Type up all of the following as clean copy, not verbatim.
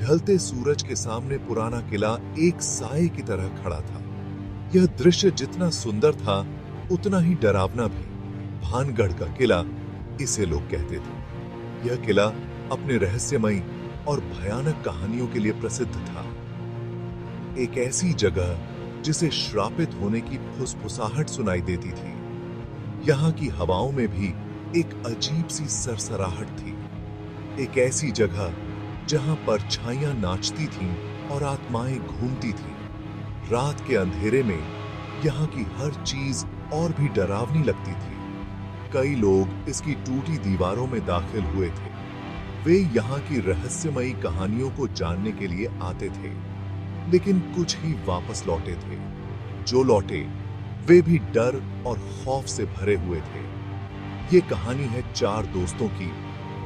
ढलते सूरज के सामने पुराना किला एक साए की तरह खड़ा था। यह दृश्य जितना सुंदर था उतना ही डरावना भी। भानगढ़ का किला इसे लोग कहते थे। यह किला अपने रहस्यमयी और भयानक कहानियों के लिए प्रसिद्ध था। एक ऐसी जगह जिसे श्रापित होने की फुसफुसाहट सुनाई देती थी। यहाँ की हवाओं में भी एक अजीब सी सरसराहट थी। एक ऐसी जगह जहां परछाइयां नाचती थीं और आत्माएं घूमती थीं। रात के अंधेरे में यहाँ की हर चीज और भी डरावनी लगती थी। कई लोग इसकी टूटी दीवारों में दाखिल हुए थे। वे यहाँ की रहस्यमयी कहानियों को जानने के लिए आते थे, लेकिन कुछ ही वापस लौटे थे। जो लौटे वे भी डर और खौफ से भरे हुए थे। ये कहानी है चार दोस्तों की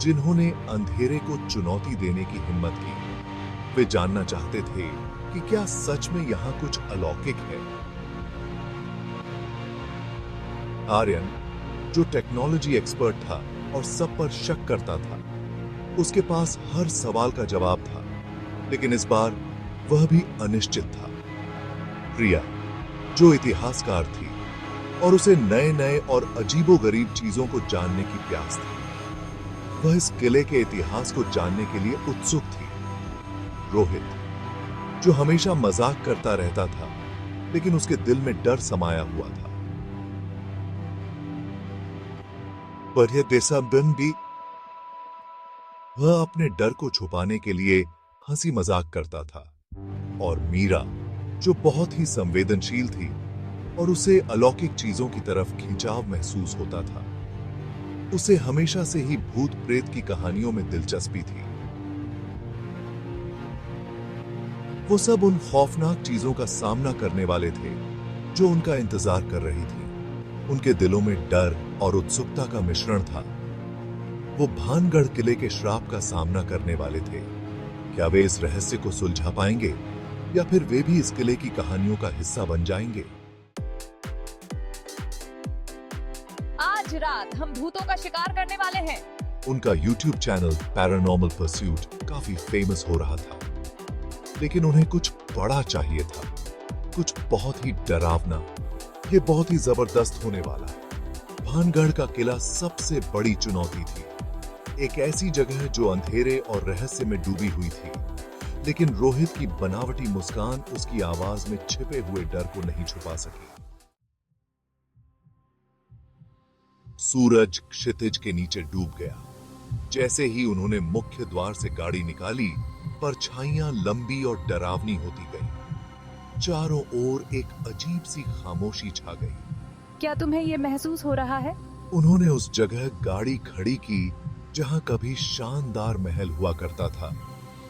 जिन्होंने अंधेरे को चुनौती देने की हिम्मत की। वे जानना चाहते थे कि क्या सच में यहाँ कुछ अलौकिक है। आर्यन, जो टेक्नोलॉजी एक्सपर्ट था और सब पर शक करता था, उसके पास हर सवाल का जवाब था, लेकिन इस बार वह भी अनिश्चित था। प्रिया, जो इतिहासकार थी और उसे नए नए और अजीबोगरीब चीजों को जानने की प्यास थी, वह इस किले के इतिहास को जानने के लिए उत्सुक थी। रोहित, जो हमेशा मजाक करता रहता था, लेकिन उसके दिल में डर समाया हुआ था। पर यह देसाबन भी, वह अपने डर को छुपाने के लिए हंसी मजाक करता था। और मीरा, जो बहुत ही संवेदनशील थी और उसे अलौकिक चीजों की तरफ खिंचाव महसूस होता था। उसे हमेशा से ही भूत प्रेत की कहानियों में दिलचस्पी थी। वो सब उन खौफनाक चीजों का सामना करने वाले थे जो उनका इंतजार कर रही थी। उनके दिलों में डर और उत्सुकता का मिश्रण था। वो भानगढ़ किले के श्राप का सामना करने वाले थे। क्या वे इस रहस्य को सुलझा पाएंगे या फिर वे भी इस किले की कहानियों का हिस्सा बन जाएंगे? आज रात हम भूतों का शिकार करने वाले हैं। उनका YouTube चैनल पैरानॉर्मल परस्यूट काफी फेमस हो रहा था, लेकिन उन्हें कुछ बड़ा चाहिए था, कुछ बहुत ही डरावना। ये बहुत ही जबरदस्त होने वाला है। भानगढ़ का किला सबसे बड़ी चुनौती थी। एक ऐसी जगह जो अंधेरे और रहस्य में डूबी हुई थी, लेकिन रोहित की बनावटी मुस्कान उसकी आवाज में छिपे हुए डर को नहीं छुपा सकी। सूरज क्षितिज के नीचे डूब गया। जैसे ही उन्होंने मुख्य द्वार से गाड़ी निकाली, परछाइयां लंबी और डरावनी होती गई। चारों ओर एक अजीब सी खामोशी छा गई। क्या तुम्हें ये महसूस हो रहा है? उन्होंने उस जगह गाड़ी खड़ी की जहां कभी शानदार महल हुआ करता था,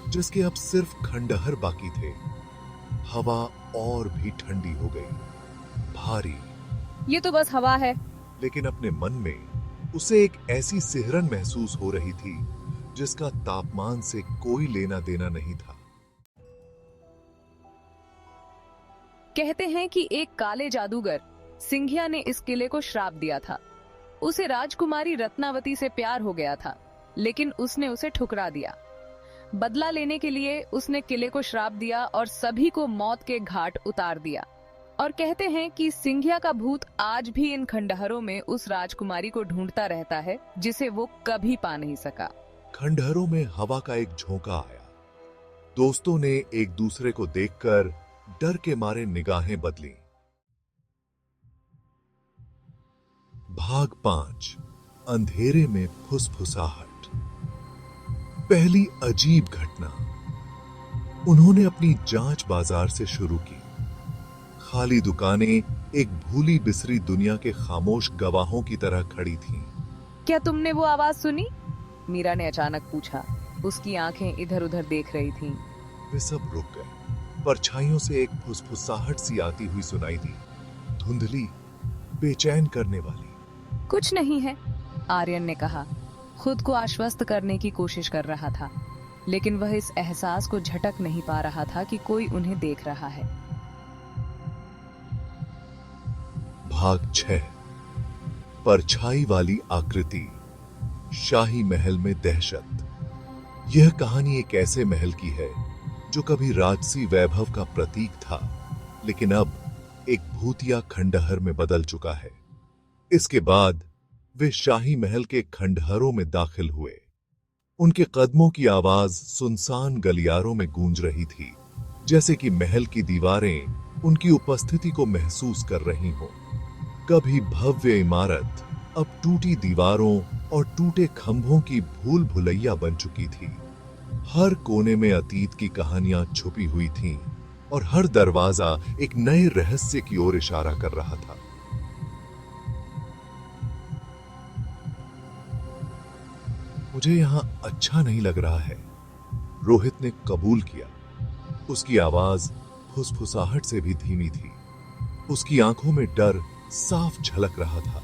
जिसके अब सिर्फ खंडहर बाकी थे। हवा और भी ठंडी हो गई, भारी। ये तो बस हवा है। लेकिन अपने मन में उसे एक ऐसी सिहरन महसूस हो रही थी जिसका तापमान से कोई लेना देना नहीं था। कहते हैं कि एक काले जादूगर सिंघिया ने इस किले को श्राप दिया था। उसे राजकुमारी रत्नावती से प्यार हो गया था, लेकिन उसने उसे ठुकरा दिया। बदला लेने के लिए उसने किले को श्राप दिया और सभी को मौत के घाट उतार दिया। और कहते हैं कि सिंघिया का भूत आज भी इन खंडहरों में उस राजकुमारी को ढूंढता रहता है जिसे वो कभी पा नहीं सका। खंडहरों में हवा का एक झोंका आया। दोस्तों ने एक दूसरे को देखकर डर के मारे निगाहें बदली। भाग 5, अंधेरे में फुसफुसाहट। पहली अजीब घटना। उन्होंने अपनी जांच बाजार से शुरू की। खाली दुकानें एक भूली बिसरी दुनिया के खामोश गवाहों की तरह खड़ी थीं। क्या तुमने वो आवाज सुनी? मीरा ने अचानक पूछा। उसकी आंखें इधर उधर देख रही थीं। वे सब रुक गए। परछाइयों से एक फुसफुसाहट सी आती हुई सुनाई दी, धुंधली, बेचैन करने वाली। कुछ नहीं है, आर्यन ने कहा। खुद को आश्वस्त करने की कोशिश कर रहा था, लेकिन वह इस एहसास को झटक नहीं पा रहा था कि कोई उन्हें देख रहा है। भाग 6, परछाई वाली आकृति। शाही महल में दहशत। यह कहानी एक ऐसे महल की है जो कभी राजसी वैभव का प्रतीक था, लेकिन अब एक भूतिया खंडहर में बदल चुका है। इसके बाद वे शाही महल के खंडहरों में दाखिल हुए। उनके कदमों की आवाज सुनसान गलियारों में गूंज रही थी, जैसे कि महल की दीवारें उनकी उपस्थिति को महसूस कर रही हों। कभी भव्य इमारत अब टूटी दीवारों और टूटे खंभों की भूल भुलैया बन चुकी थी। हर कोने में अतीत की कहानियां छुपी हुई थीं और हर दरवाजा एक नए रहस्य की ओर इशारा कर रहा था। मुझे यहां अच्छा नहीं लग रहा है, रोहित ने कबूल किया। उसकी आवाज फुसफुसाहट से भी धीमी थी। उसकी आंखों में डर साफ झलक रहा था,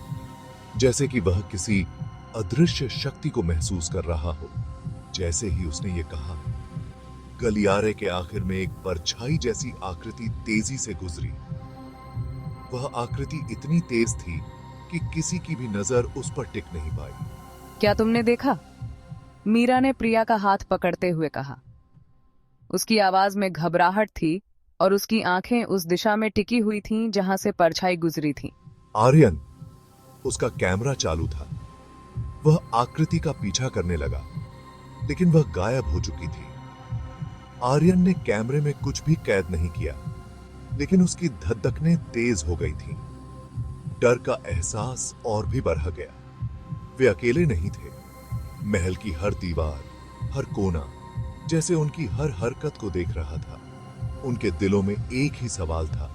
जैसे कि वह किसी अदृश्य शक्ति को महसूस कर रहा हो। जैसे ही उसने ये कहा, गलियारे के आखिर में एक परछाई जैसी आकृति तेजी से गुजरी। वह आकृति इतनी तेज थी कि किसी की भी नजर उस पर टिक नहीं पाई। क्या तुमने देखा? मीरा ने प्रिया का हाथ पकड़ते हुए कहा। उसकी आवाज में घबराहट थी और उसकी आंखें उस दिशा में टिकी हुई थीं जहां से परछाई गुजरी थी। आर्यन, उसका कैमरा चालू था। वह आकृति का पीछा करने लगा, लेकिन वह गायब हो चुकी थी। आर्यन ने कैमरे में कुछ भी कैद नहीं किया, लेकिन उसकी धड़कनें तेज हो गई थीं। डर का एहसास और भी बढ़ गया। वे अकेले नहीं थे। महल की हर दीवार, हर कोना जैसे उनकी हर हरकत को देख रहा था। उनके दिलों में एक ही सवाल था,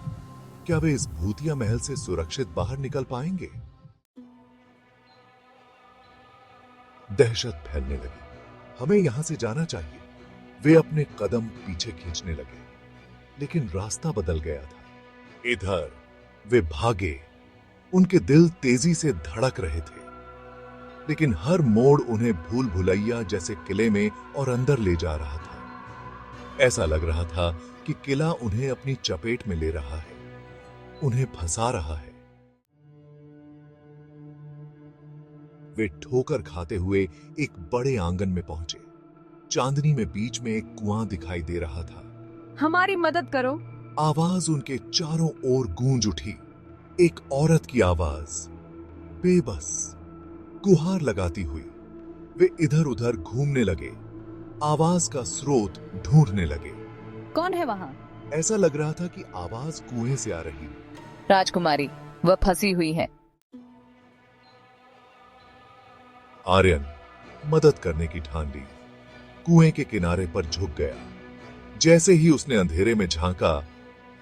क्या वे इस भूतिया महल से सुरक्षित बाहर निकल पाएंगे? दहशत फैलने लगी। हमें यहां से जाना चाहिए। वे अपने कदम पीछे खींचने लगे, लेकिन रास्ता बदल गया था। इधर वे भागे। उनके दिल तेजी से धड़क रहे थे, लेकिन हर मोड़ उन्हें भूल भुलैया जैसे किले में और अंदर ले जा रहा था। ऐसा लग रहा था कि किला उन्हें अपनी चपेट में ले रहा है, उन्हें फंसा रहा है। वे ठोकर खाते हुए एक बड़े आंगन में पहुंचे। चांदनी में बीच में एक कुआं दिखाई दे रहा था। हमारी मदद करो, आवाज उनके चारों ओर गूंज उठी। एक औरत की आवाज, बेबस, गुहार लगाती हुई। वे इधर उधर घूमने लगे, आवाज का स्रोत ढूंढने लगे। कौन है वहां? ऐसा लग रहा था कि आवाज कुएं से आ रही। राजकुमारी, वह फंसी हुई है। आर्यन मदद करने की ठान ली। कुएं के किनारे पर झुक गया। जैसे ही उसने अंधेरे में झांका,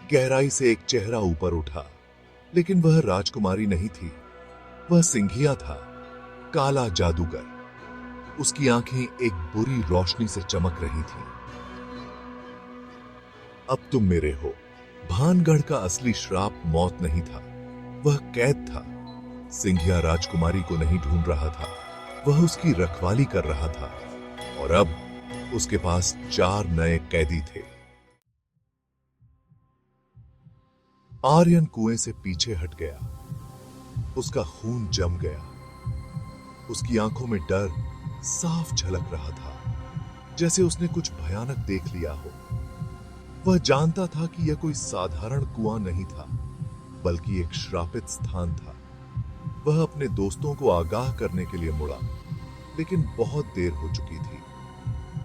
गहराई से एक चेहरा ऊपर उठा, लेकिन वह राजकुमारी नहीं थी। वह सिंघिया था, काला जादूगर। उसकी आंखें एक बुरी रोशनी से चमक रही थीं। अब तुम मेरे हो। भानगढ़ का असली श्राप मौत नहीं था, वह कैद था। सिंघिया राजकुमारी को नहीं ढूंढ रहा था, वह उसकी रखवाली कर रहा था। और अब उसके पास 4 नए कैदी थे। आर्यन कुएं से पीछे हट गया। उसका खून जम गया। उसकी आंखों में डर साफ झलक रहा था, जैसे उसने कुछ भयानक देख लिया हो। वह जानता था कि यह कोई साधारण कुआं नहीं था, बल्कि एक श्रापित स्थान था। वह अपने दोस्तों को आगाह करने के लिए मुड़ा, लेकिन बहुत देर हो चुकी थी।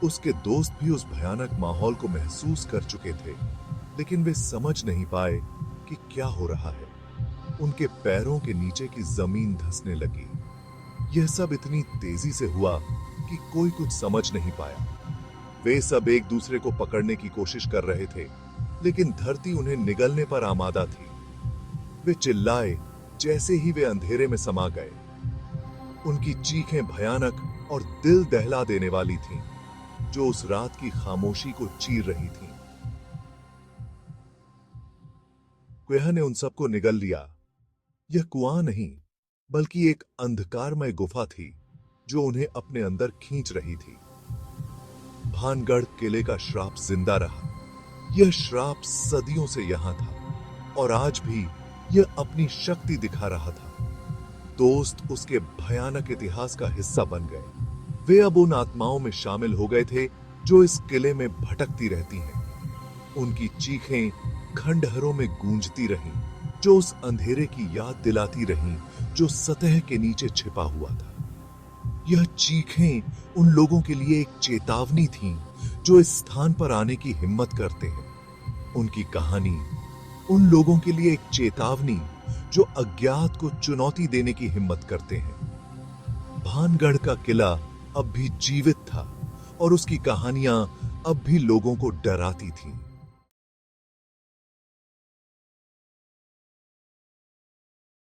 उसके दोस्त भी उस भयानक माहौल को महसूस कर चुके थे, लेकिन वे समझ नहीं पाए कि क्या हो रहा है। उनके पैरों के नीचे की जमीन धंसने लगी। यह सब इतनी तेजी से हुआ कि कोई कुछ समझ नहीं पाया। वे सब एक दूसरे को पकड़ने की कोशिश कर रहे थे, लेकिन धरती उन्हें निगलने पर आमादा थी। वे चिल्लाए जैसे ही वे अंधेरे में समा गए। उनकी चीखें भयानक और दिल दहला देने वाली थीं, जो उस रात की खामोशी को चीर रही थीं। क्वेह ने उन सबको निगल लिया। यह कुआं नहीं, बल्कि एक अंधकारमय गुफा थी जो उन्हें अपने अंदर खींच रही थी। भानगढ़ किले का श्राप जिंदा रहा। यह श्राप सदियों से यहां था और आज भी यह अपनी शक्ति दिखा रहा था। दोस्त उसके भयानक इतिहास का हिस्सा बन गए। वे अब उन आत्माओं में शामिल हो गए थे जो इस किले में भटकती रहती हैं। उनकी चीखें खंडहरों में गूंजती रहीं, जो उस अंधेरे की याद दिलाती रहीं जो सतह के नीचे छिपा हुआ था। यह चीखें उन लोगों के लिए एक चेतावनी थीं जो इस स्थान पर आने की हिम्मत करते हैं। उनकी कहानी उन लोगों के लिए एक चेतावनी जो अज्ञात को चुनौती देने की हिम्मत करते हैं। भानगढ़ का किला अब भी जीवित था और उसकी कहानियां अब भी लोगों को डराती थीं।